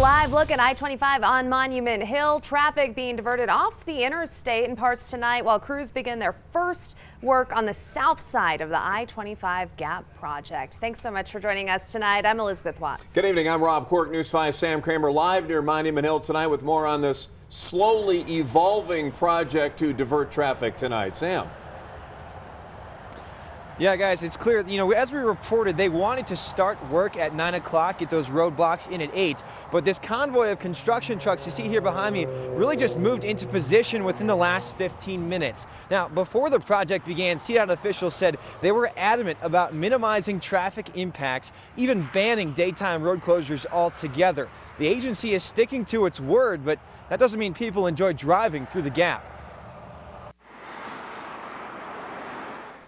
live look at I-25 on Monument Hill. Traffic being diverted off the interstate in parts tonight while crews begin their first work on the south side of the I-25 Gap project. Thanks so much for joining us tonight. I'm Elizabeth Watts. Good evening. I'm Rob Quirk, News 5 Sam Kramer, live near Monument Hill tonight with more on this slowly evolving project to divert traffic tonight. Sam. Yeah, guys, it's clear, as we reported, they wanted to start work at 9 o'clock, get those roadblocks in at 8. But this convoy of construction trucks you see here behind me really just moved into position within the last 15 minutes. Now, before the project began, CDOT officials said they were adamant about minimizing traffic impacts, even banning daytime road closures altogether. The agency is sticking to its word, but that doesn't mean people enjoy driving through the gap.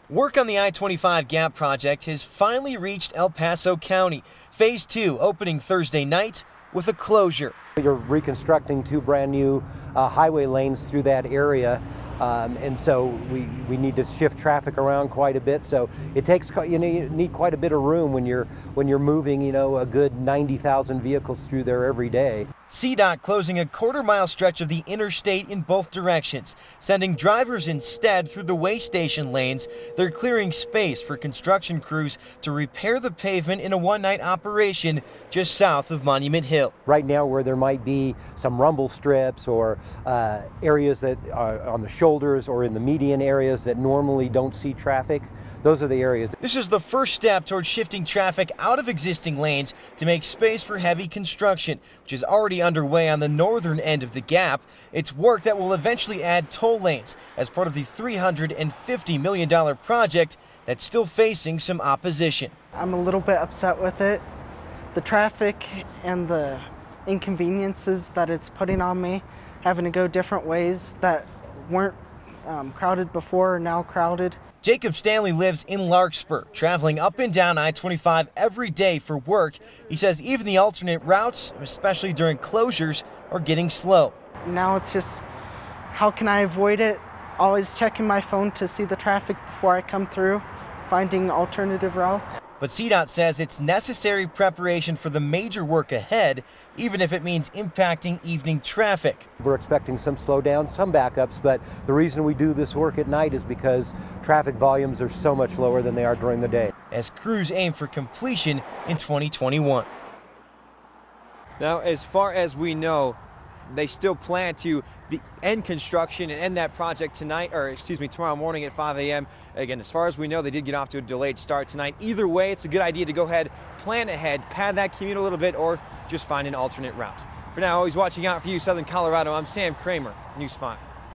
Work on the I-25 Gap project has finally reached El Paso County. Phase 2 opening Thursday night with a closure. You're reconstructing two brand new highway lanes through that area, and so we need to shift traffic around quite a bit. So it takes, you need quite a bit of room when you're moving, a good 90,000 vehicles through there every day. CDOT closing a quarter-mile stretch of the interstate in both directions, sending drivers instead through the way station lanes. They're clearing space for construction crews to repair the pavement in a one-night operation just south of Monument Hill. Right now, where there might be some rumble strips or areas that are on the shoulders or in the median areas that normally don't see traffic, those are the areas. This is the first step towards shifting traffic out of existing lanes to make space for heavy construction, which is already underway on the northern end of the gap. It's work that will eventually add toll lanes as part of the $350 million project that's still facing some opposition. I'm a little bit upset with it. The traffic and the inconveniences that it's putting on me, having to go different ways that weren't crowded before are now crowded. Jacob Stanley lives in Larkspur, traveling up and down I-25 every day for work. He says even the alternate routes, especially during closures, are getting slow. Now it's just, how can I avoid it? Always checking my phone to see the traffic before I come through, finding alternative routes. But CDOT says it's necessary preparation for the major work ahead, even if it means impacting evening traffic. We're expecting some slowdowns, some backups, but the reason we do this work at night is because traffic volumes are so much lower than they are during the day. As crews aim for completion in 2021. Now, as far as we know, they still plan to end construction and end that project tomorrow morning at 5 a.m. Again, as far as we know, they did get off to a delayed start tonight. Either way, it's a good idea to go ahead, plan ahead, pad that commute a little bit, or just find an alternate route. For now, always watching out for you, Southern Colorado. I'm Sam Kramer, News 5.